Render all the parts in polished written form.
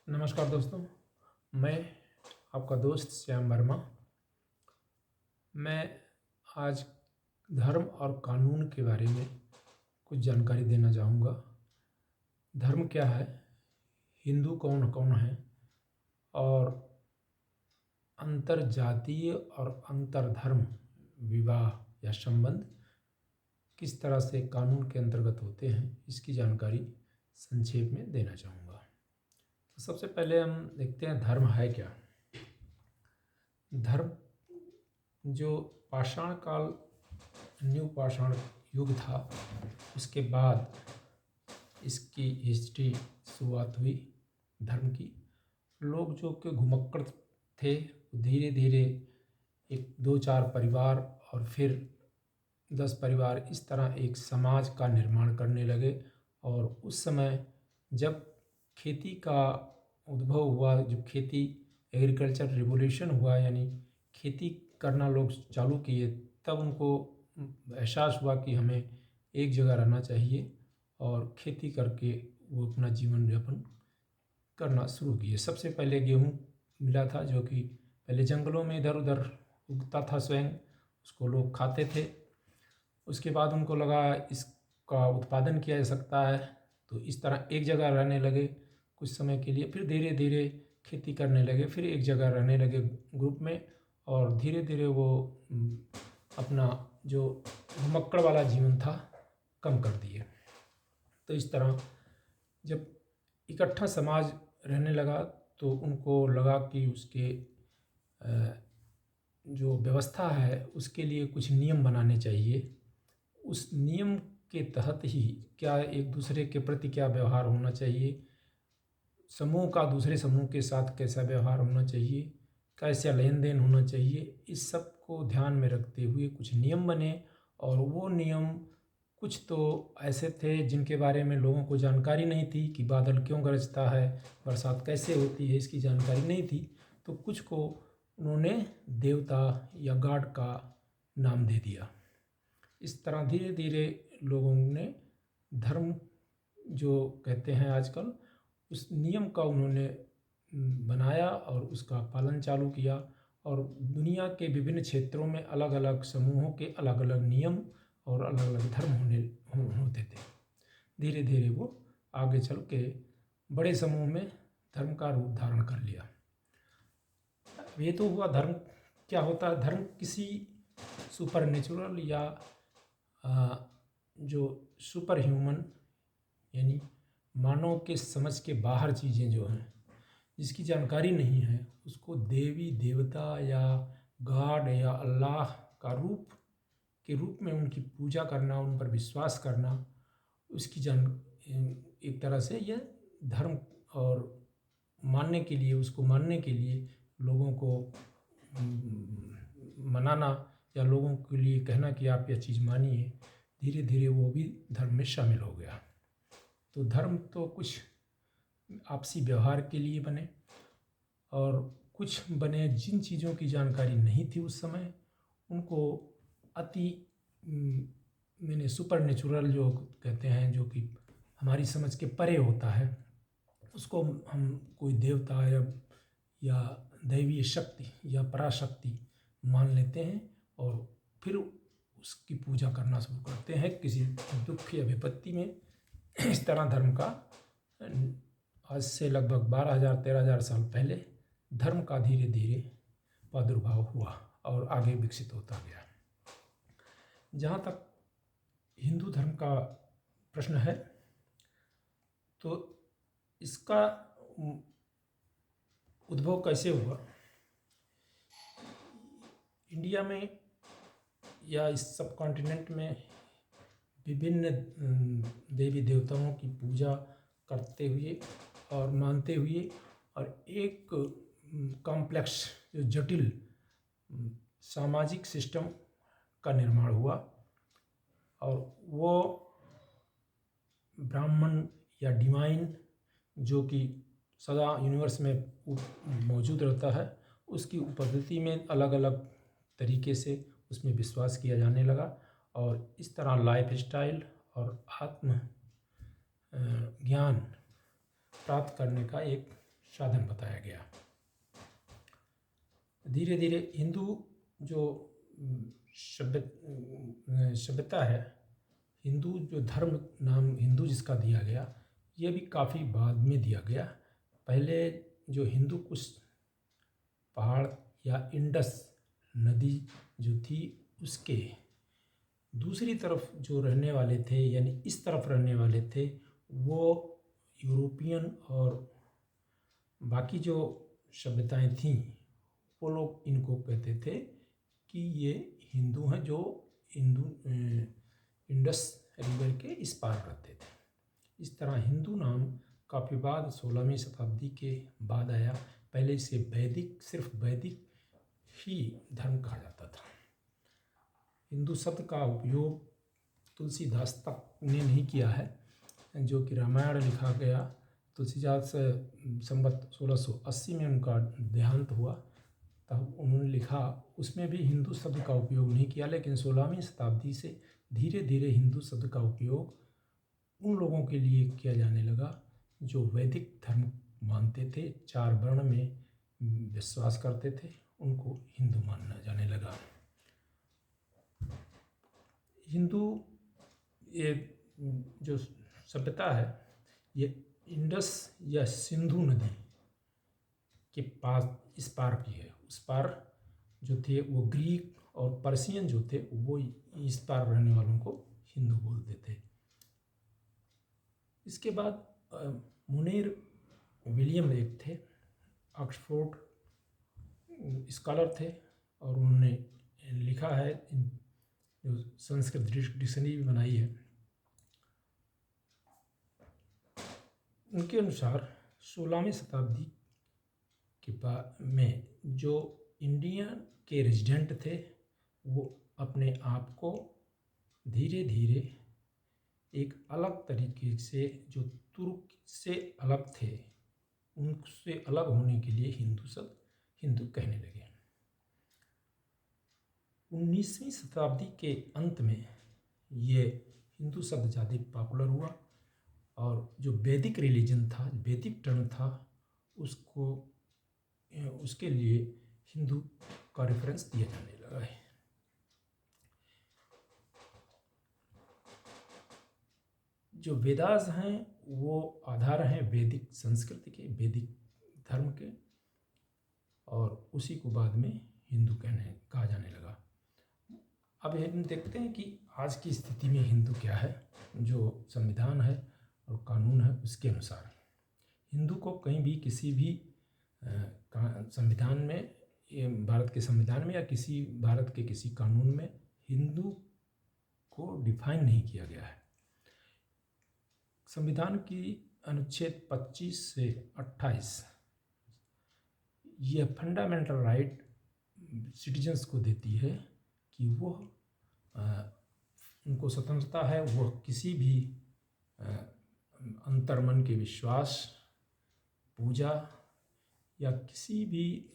नमस्कार दोस्तों, मैं आपका दोस्त श्याम वर्मा। मैं आज धर्म और कानून के बारे में कुछ जानकारी देना चाहूँगा। धर्म क्या है, हिंदू कौन कौन है और अंतरजातीय और अंतरधर्म विवाह या संबंध किस तरह से कानून के अंतर्गत होते हैं, इसकी जानकारी संक्षेप में देना चाहूँगा। तो सबसे पहले हम देखते हैं धर्म है क्या। धर्म जो पाषाण काल, न्यू पाषाण युग था, उसके बाद इसकी हिस्ट्री शुरुआत हुई धर्म की। लोग जो कि घुमक्कड़ थे, धीरे धीरे एक 2-4 परिवार और फिर 10 परिवार, इस तरह एक समाज का निर्माण करने लगे। और उस समय जब खेती का उद्भव हुआ, जो खेती एग्रीकल्चर रिवोल्यूशन हुआ, यानी खेती करना लोग चालू किए, तब उनको एहसास हुआ कि हमें एक जगह रहना चाहिए और खेती करके वो अपना जीवन यापन करना शुरू किए। सबसे पहले गेहूँ मिला था, जो कि पहले जंगलों में इधर उधर उगता था, स्वयं उसको लोग खाते थे। उसके बाद उनको लगा इसका उत्पादन किया जा सकता है, तो इस तरह एक जगह रहने लगे कुछ समय के लिए। फिर धीरे धीरे खेती करने लगे, फिर एक जगह रहने लगे ग्रुप में, और धीरे धीरे वो अपना जो घुमक्कड़ वाला जीवन था कम कर दिए। तो इस तरह जब इकट्ठा समाज रहने लगा तो उनको लगा कि उसके जो व्यवस्था है उसके लिए कुछ नियम बनाने चाहिए। उस नियम के तहत ही क्या एक दूसरे के प्रति क्या व्यवहार होना चाहिए, समूह का दूसरे समूह के साथ कैसा व्यवहार होना चाहिए, कैसा लेन देन होना चाहिए, इस सब को ध्यान में रखते हुए कुछ नियम बने। और वो नियम कुछ तो ऐसे थे जिनके बारे में लोगों को जानकारी नहीं थी कि बादल क्यों गरजता है, बरसात कैसे होती है, इसकी जानकारी नहीं थी। तो कुछ को उन्होंने देवता या गॉड का नाम दे दिया। इस तरह धीरे धीरे लोगों ने धर्म जो कहते हैं आजकल, उस नियम का उन्होंने बनाया और उसका पालन चालू किया। और दुनिया के विभिन्न क्षेत्रों में अलग अलग समूहों के अलग अलग नियम और अलग अलग धर्म होते थे। धीरे धीरे वो आगे चल के बड़े समूह में धर्म का रूप धारण कर लिया। ये तो हुआ धर्म। क्या होता है धर्म? किसी सुपर नेचुरल या जो सुपर ह्यूमन, यानी मानव के समझ के बाहर चीज़ें जो हैं, जिसकी जानकारी नहीं है, उसको देवी देवता या गॉड या अल्लाह का रूप के रूप में उनकी पूजा करना, उन पर विश्वास करना, उसकी एक तरह से यह धर्म और मानने के लिए, उसको मानने के लिए लोगों को मनाना या लोगों के लिए कहना कि आप यह चीज़ मानिए, धीरे धीरे वो भी धर्म में शामिल हो गया। तो धर्म तो कुछ आपसी व्यवहार के लिए बने, और कुछ बने जिन चीज़ों की जानकारी नहीं थी उस समय, उनको अति मैंने सुपर नेचुरल जो कहते हैं, जो कि हमारी समझ के परे होता है, उसको हम कोई देवता या दैवीय शक्ति या पराशक्ति मान लेते हैं और फिर उसकी पूजा करना शुरू करते हैं किसी दुख या विपत्ति में। इस तरह धर्म का आज से लगभग 12,000-13,000 साल पहले धर्म का धीरे धीरे प्रादुर्भाव हुआ और आगे विकसित होता गया। जहाँ तक हिंदू धर्म का प्रश्न है, तो इसका उद्भव कैसे हुआ? इंडिया में या इस सब कॉन्टिनेंट में विभिन्न देवी देवताओं की पूजा करते हुए और मानते हुए, और एक कॉम्प्लेक्स जो जटिल सामाजिक सिस्टम का निर्माण हुआ। और वो ब्राह्मण या डिवाइन जो कि सदा यूनिवर्स में मौजूद रहता है, उसकी उपपद्धति में अलग अलग तरीके से उसमें विश्वास किया जाने लगा। और इस तरह लाइफ स्टाइल और आत्म ज्ञान प्राप्त करने का एक साधन बताया गया। धीरे धीरे हिंदू जो सभ्यता है, हिंदू जो धर्म नाम हिंदू जिसका दिया गया, ये भी काफ़ी बाद में दिया गया। पहले जो हिंदू कुश पहाड़ या इंडस नदी जो थी, उसके दूसरी तरफ जो रहने वाले थे, यानी इस तरफ रहने वाले थे, वो यूरोपियन और बाकी जो सभ्यताएं थीं, वो लोग इनको कहते थे कि ये हिंदू हैं जो इंडस रिवर के इस पार रहते थे। इस तरह हिंदू नाम काफ़ी बाद 16वीं शताब्दी के बाद आया। पहले इसे सिर्फ वैदिक ही धर्म कहा जाता था। हिंदू शब्द का उपयोग तुलसीदास तक ने नहीं किया है, जो कि रामायण लिखा गया। तुलसीदास संवत 1680 में उनका देहांत हुआ, तब उन्होंने लिखा, उसमें भी हिंदू शब्द का उपयोग नहीं किया। लेकिन 16वीं शताब्दी से धीरे धीरे हिंदू शब्द का उपयोग उन लोगों के लिए किया जाने लगा जो वैदिक धर्म मानते थे, 4 वर्ण में विश्वास करते थे, उनको हिंदू माना जाने लगा। हिंदू ये जो सभ्यता है, ये इंडस या सिंधु नदी के पास इस पार की है। उस पार जो थे वो ग्रीक और पर्शियन जो थे, वो इस पार रहने वालों को हिंदू बोलते थे। इसके बाद मुनीर विलियम एक थे, ऑक्सफोर्ड स्कॉलर थे, और उन्होंने लिखा है, जो संस्कृत डिक्शनरी भी बनाई है। उनके अनुसार 16वीं शताब्दी के बाद में जो इंडिया के रेजिडेंट थे, वो अपने आप को धीरे धीरे एक अलग तरीके से, जो तुर्क से अलग थे, उनसे अलग होने के लिए हिंदू कहने लगे। 19वीं शताब्दी के अंत में ये हिंदू शब्द ज़्यादा पॉपुलर हुआ, और जो वैदिक रिलीजन था, वैदिक टर्म था, उसके लिए हिंदू का रेफरेंस दिया जाने लगा है। जो वेदास हैं वो आधार हैं वैदिक संस्कृति के, वैदिक धर्म के, और उसी को बाद में हिंदू कहा जाने लगा। अब हम देखते हैं कि आज की स्थिति में हिंदू क्या है। जो संविधान है और कानून है, उसके अनुसार हिंदू को कहीं भी किसी भी संविधान में, भारत के संविधान में या भारत के किसी कानून में हिंदू को डिफाइन नहीं किया गया है। संविधान की अनुच्छेद 25 से 28 यह फंडामेंटल राइट सिटीजन्स को देती है कि वह उनको स्वतंत्रता है, वह किसी भी अंतर्मन के विश्वास, पूजा या किसी भी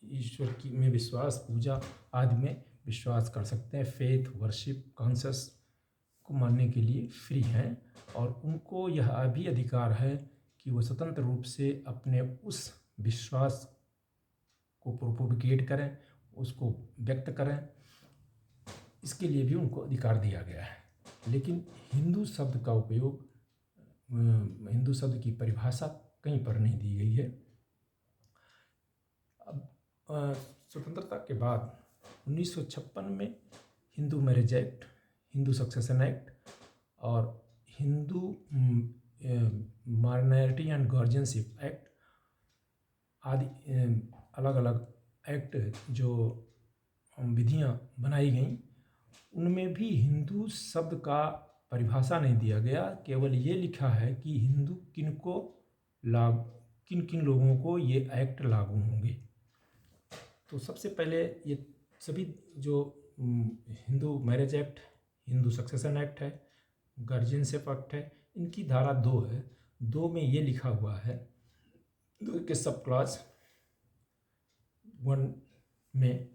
ईश्वर की में विश्वास, पूजा आदि में विश्वास कर सकते हैं। फेथ, वर्शिप, कॉन्शस को मानने के लिए फ्री हैं, और उनको यह भी अधिकार है कि वो स्वतंत्र रूप से अपने उस विश्वास को प्रोपोगेट करें, उसको व्यक्त करें। इसके लिए भी उनको अधिकार दिया गया है। लेकिन हिंदू शब्द का उपयोग, हिंदू शब्द की परिभाषा कहीं पर नहीं दी गई है। अब स्वतंत्रता के बाद 1956 में Hindu Marriage Act, Hindu Succession Act और Hindu Minority and Guardianship Act आदि अलग अलग एक्ट जो विधियां बनाई गईं, उनमें भी हिंदू शब्द का परिभाषा नहीं दिया गया। केवल ये लिखा है कि हिंदू किन किन लोगों को ये एक्ट लागू होंगे। तो सबसे पहले ये सभी जो Hindu Marriage Act, Hindu Succession act है, गार्जियनशिप एक्ट है, इनकी धारा 2 है। 2 में ये लिखा हुआ है, 2 के सब क्लॉज 1 में,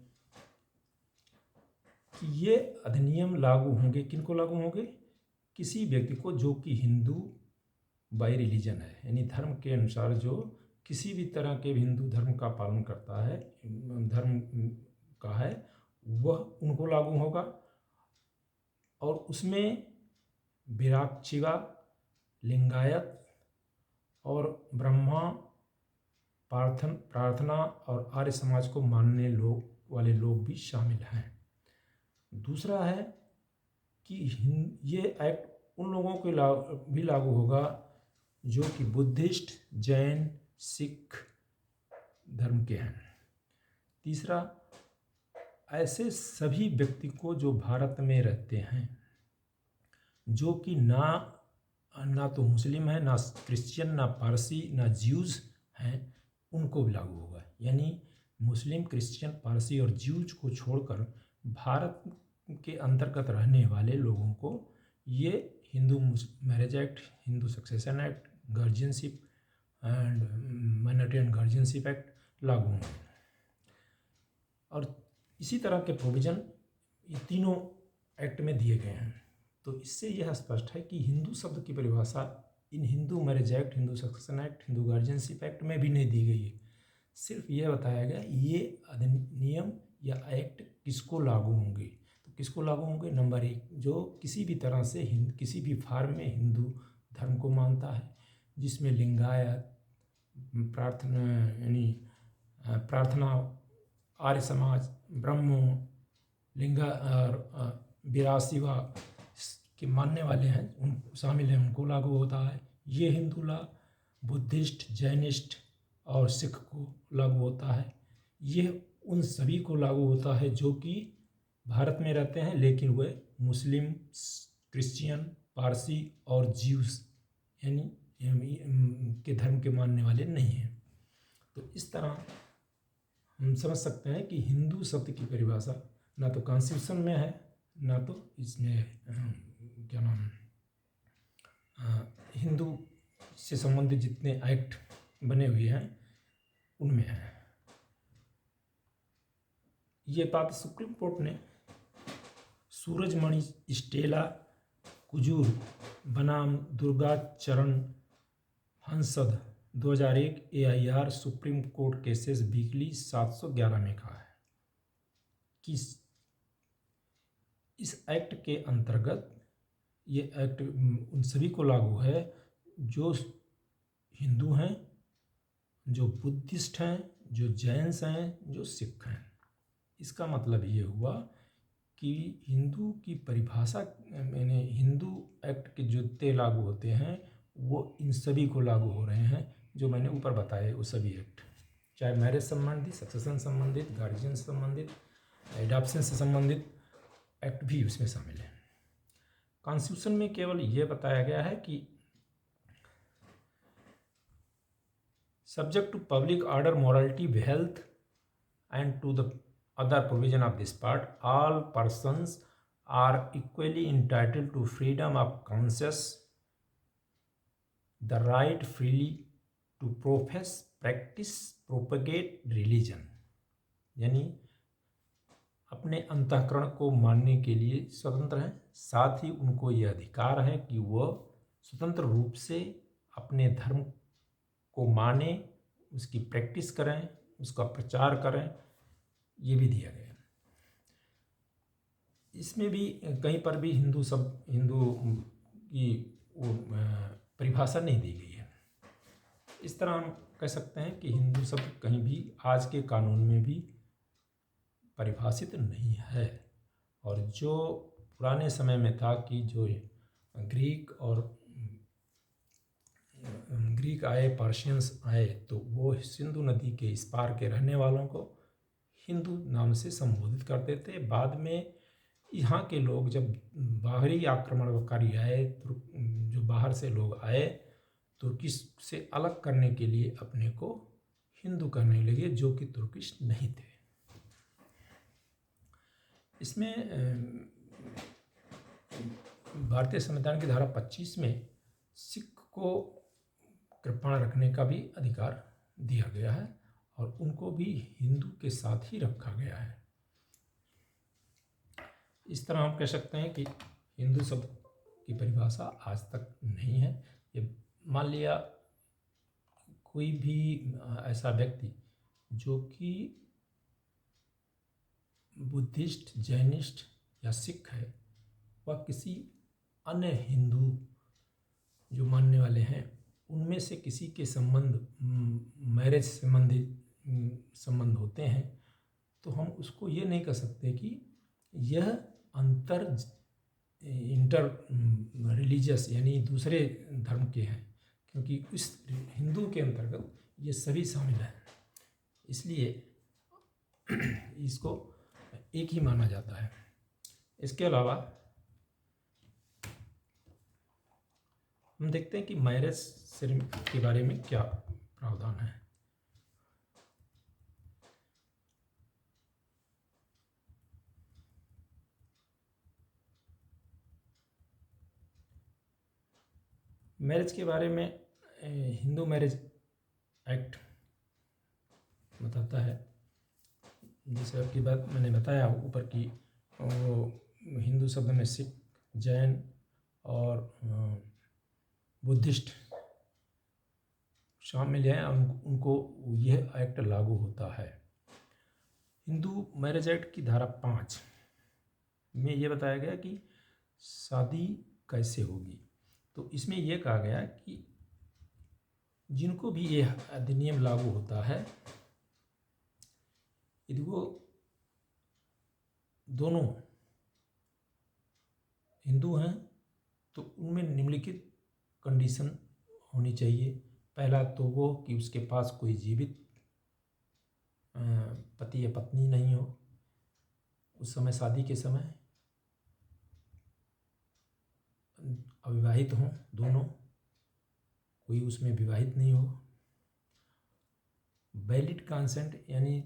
कि ये अधिनियम लागू होंगे, किनको लागू होंगे? किसी व्यक्ति को जो कि हिंदू बाई रिलीजन है, यानी धर्म के अनुसार जो किसी भी तरह के हिंदू धर्म का पालन करता है, धर्म का है, वह उनको लागू होगा। और उसमें विराक्चिवा, लिंगायत और ब्रह्मा प्रार्थना और आर्य समाज को मानने वाले लोग भी शामिल हैं। दूसरा है कि ये एक्ट उन लोगों के भी लागू होगा जो कि बुद्धिस्ट, जैन, सिख धर्म के हैं। तीसरा, ऐसे सभी व्यक्ति को जो भारत में रहते हैं, जो कि ना तो मुस्लिम है, ना क्रिश्चियन, ना पारसी, ना ज्यूज हैं, उनको भी लागू होगा। यानी मुस्लिम, क्रिश्चियन, पारसी और ज्यूज को छोड़कर भारत के अंतर्गत रहने वाले लोगों को ये Hindu Marriage Act, Hindu Succession act, guardianship and minority and Guardianship act लागू होंगे। और इसी तरह के प्रोविज़न ये तीनों एक्ट में दिए गए हैं। तो इससे यह स्पष्ट है कि हिंदू शब्द की परिभाषा इन Hindu Marriage Act, Hindu Succession Act, Hindu Guardianship Act में भी नहीं दी गई है। सिर्फ यह बताया गया ये अधिनियम या एक्ट किसको लागू होंगे। तो किसको लागू होंगे? नंबर 1, जो किसी भी तरह से किसी भी फॉर्म में हिंदू धर्म को मानता है, जिसमें लिंगायत, प्रार्थना यानी प्रार्थना, आर्य समाज, ब्रह्मो, लिंगा और विराशिवा के मानने वाले हैं, उन शामिल हैं, उनको लागू होता है। ये हिंदू ला बुद्धिस्ट, जैनिस्ट और सिख को लागू होता है। यह उन सभी को लागू होता है जो कि भारत में रहते हैं, लेकिन वे मुस्लिम, क्रिश्चियन, पारसी और ज्यूस यानी के धर्म के मानने वाले नहीं हैं। तो इस तरह हम समझ सकते हैं कि हिंदू शब्द की परिभाषा ना तो कॉन्स्टिट्यूशन में है, ना तो इसमें क्या नाम हिंदू से संबंधित जितने एक्ट बने हुए हैं उनमें है। ये बात सुप्रीम कोर्ट ने सूरजमणि स्टेला कुजूर बनाम Durgacharan Hansda 2001 AIR Supreme Court Cases Weekly 711 में कहा है कि इस एक्ट के अंतर्गत ये एक्ट उन सभी को लागू है जो हिंदू हैं, जो बुद्धिस्ट हैं, जो जैन्स हैं, जो सिख हैं। इसका मतलब ये हुआ कि हिंदू की परिभाषा मैंने हिंदू एक्ट के जो लागू होते हैं वो इन सभी को लागू हो रहे हैं जो मैंने ऊपर बताए वो सभी एक्ट, चाहे मैरिज संबंधित, सक्सेशन संबंधित, गार्जियन संबंधित, एडॉप्शन से संबंधित एक्ट भी उसमें शामिल है। कॉन्स्टिट्यूशन में केवल ये बताया गया है कि subject to public order, morality, health and to the other provision of this part, all persons are equally entitled to freedom of conscience, the right freely to profess, practice, propagate religion। यानी अपने अंतःकरण को मानने के लिए स्वतंत्र हैं, साथ ही उनको यह अधिकार है कि वह स्वतंत्र रूप से अपने धर्म को माने, उसकी प्रैक्टिस करें, उसका प्रचार करें, ये भी दिया गया। इसमें भी कहीं पर भी हिंदू की परिभाषा नहीं दी गई है। इस तरह हम कह सकते हैं कि हिंदू शब्द कहीं भी आज के कानून में भी परिभाषित नहीं है। और जो पुराने समय में था कि जो ग्रीक आए, पर्शियंस आए, तो वो सिंधु नदी के इस पार के रहने वालों को हिंदू नाम से संबोधित करते थे। बाद में यहाँ के लोग जब बाहरी आक्रमणकारी आए, जो बाहर से लोग आए, तुर्किश से अलग करने के लिए अपने को हिंदू कहने लगे, जो कि तुर्किश नहीं थे। इसमें भारतीय संविधान की धारा 25 में सिख को कृपाण रखने का भी अधिकार दिया गया है और उनको भी हिंदू के साथ ही रखा गया है। इस तरह हम कह सकते हैं कि हिंदू शब्द की परिभाषा आज तक नहीं है। ये मान लिया कोई भी ऐसा व्यक्ति जो कि बुद्धिस्ट, जैनिस्ट या सिख है, वह किसी अन्य हिंदू जो मानने वाले हैं उनमें से किसी के संबंध, मैरिज संबंधित संबंध होते हैं, तो हम उसको ये नहीं कह सकते कि यह इंटर रिलीजियस यानी दूसरे धर्म के हैं, क्योंकि इस हिंदू के अंतर्गत ये सभी शामिल हैं, इसलिए इसको एक ही माना जाता है। इसके अलावा हम देखते हैं कि मैरिज सेरेमनी के बारे में क्या प्रावधान है। मैरिज के बारे में हिंदू मैरिज एक्ट बताता है, जैसे आपकी बात मैंने बताया ऊपर की, वो हिंदू शब्द में सिख, जैन और बुद्धिस्ट शामिल हैं, उनको यह एक्ट लागू होता है। हिंदू मैरिज एक्ट की धारा 5 में ये बताया गया कि शादी कैसे होगी। तो इसमें यह कहा गया कि जिनको भी ये अधिनियम लागू होता है, यदि वो दोनों हिंदू हैं तो उनमें निम्नलिखित कंडीशन होनी चाहिए। पहला तो वो कि उसके पास कोई जीवित पति या पत्नी नहीं हो उस समय, शादी के समय अविवाहित हों दोनों, कोई उसमें विवाहित नहीं हो, वैलिड कंसेंट यानी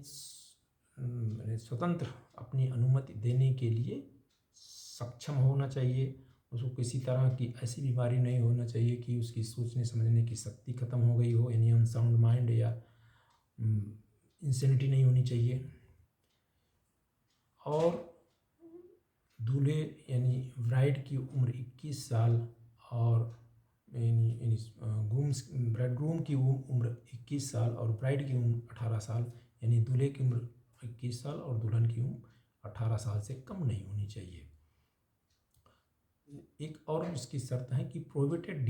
स्वतंत्र अपनी अनुमति देने के लिए सक्षम होना चाहिए, उसको किसी तरह की ऐसी बीमारी नहीं होना चाहिए कि उसकी सोचने समझने की शक्ति खत्म हो गई हो, यानी अनसाउंड माइंड या इंसेनिटी नहीं होनी चाहिए। और दूल्हे यानी ब्राइड की उम्र 21 साल और ब्राइडग्रूम की उम्र 21 साल और ब्राइड की उम्र 18 साल, यानी दूल्हे की उम्र 21 साल और दुल्हन की उम्र 18 साल से कम नहीं होनी चाहिए। एक और इसकी शर्त है कि प्रोहिबिटेड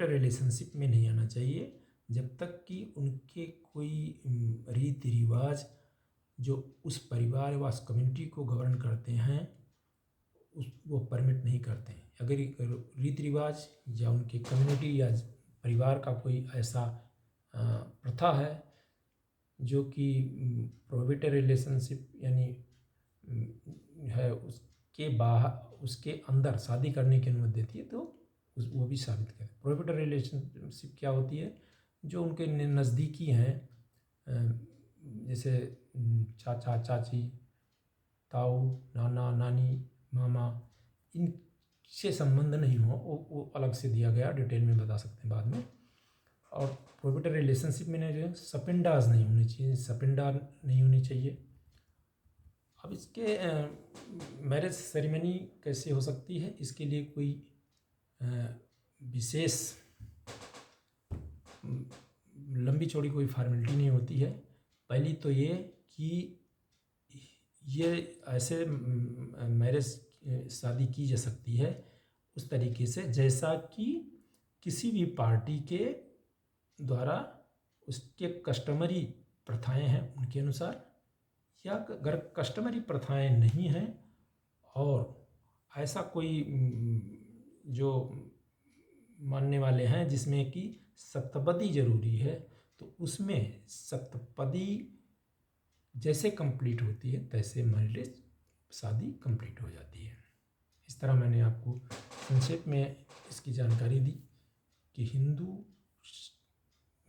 रिलेशनशिप में नहीं आना चाहिए जब तक कि उनके कोई रीति रिवाज जो उस परिवार व उस कम्युनिटी को गवर्न करते हैं वो परमिट नहीं करते हैं। अगर रीति रिवाज या उनके कम्युनिटी या परिवार का कोई ऐसा प्रथा है जो कि प्रोहिबिटेड रिलेशनशिप यानी है, उसके बाहर उसके अंदर शादी करने की अनुमति देती है, तो वो भी साबित करें। प्रोहिबिटेड रिलेशनशिप क्या होती है? जो उनके नज़दीकी हैं, जैसे चाचा चाची, ताऊ, नाना नानी, मामा, इनसे संबंध नहीं हो, वो अलग से दिया गया, डिटेल में बता सकते हैं बाद में। और प्रोहिबिटेड रिलेशनशिप में जो है सपिंडाज नहीं होनी चाहिए, सपिंडा नहीं होनी चाहिए। अब इसके मैरिज सेरेमनी कैसे हो सकती है, इसके लिए कोई विशेष लंबी चौड़ी कोई फॉर्मेलिटी नहीं होती है। पहली तो ये कि ये ऐसे मैरिज शादी की जा सकती है उस तरीके से जैसा कि किसी भी पार्टी के द्वारा उसके कस्टमरी प्रथाएं हैं उनके अनुसार, या अगर कस्टमरी प्रथाएं नहीं हैं और ऐसा कोई जो मानने वाले हैं जिसमें कि सप्तपदी जरूरी है, तो उसमें सप्तपदी जैसे कंप्लीट होती है तैसे मैरिज शादी कंप्लीट हो जाती है। इस तरह मैंने आपको संक्षेप में इसकी जानकारी दी कि हिंदू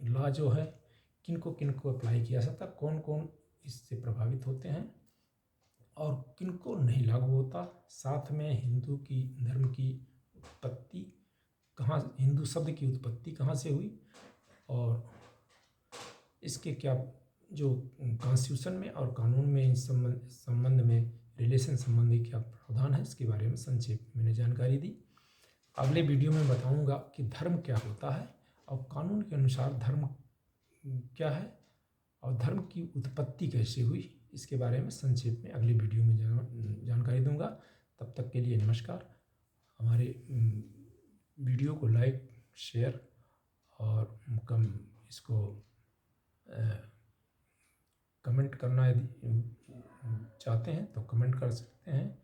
लॉ जो है किनको किनको अप्लाई किया सकता, कौन कौन इससे प्रभावित होते हैं और किनको नहीं लागू होता। साथ में हिंदू की धर्म की उत्पत्ति कहाँ, हिंदू शब्द की उत्पत्ति कहाँ से हुई और इसके क्या जो कॉन्स्टिट्यूशन में और कानून में इस संबंध में रिलेशन संबंधी क्या प्रावधान है, इसके बारे में संक्षेप में मैंने जानकारी दी। अगले वीडियो में बताऊंगा कि धर्म क्या होता है और कानून के अनुसार धर्म क्या है और धर्म की उत्पत्ति कैसे हुई, इसके बारे में संक्षेप में अगले वीडियो में जानकारी दूंगा। तब तक के लिए नमस्कार। हमारे वीडियो को लाइक, शेयर और इसको कमेंट करना यदि चाहते हैं तो कमेंट कर सकते हैं।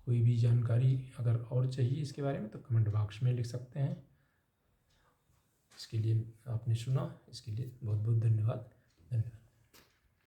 कोई भी जानकारी अगर और चाहिए इसके बारे में तो कमेंट बॉक्स में लिख सकते हैं। इसके लिए आपने सुना, इसके लिए बहुत बहुत धन्यवाद।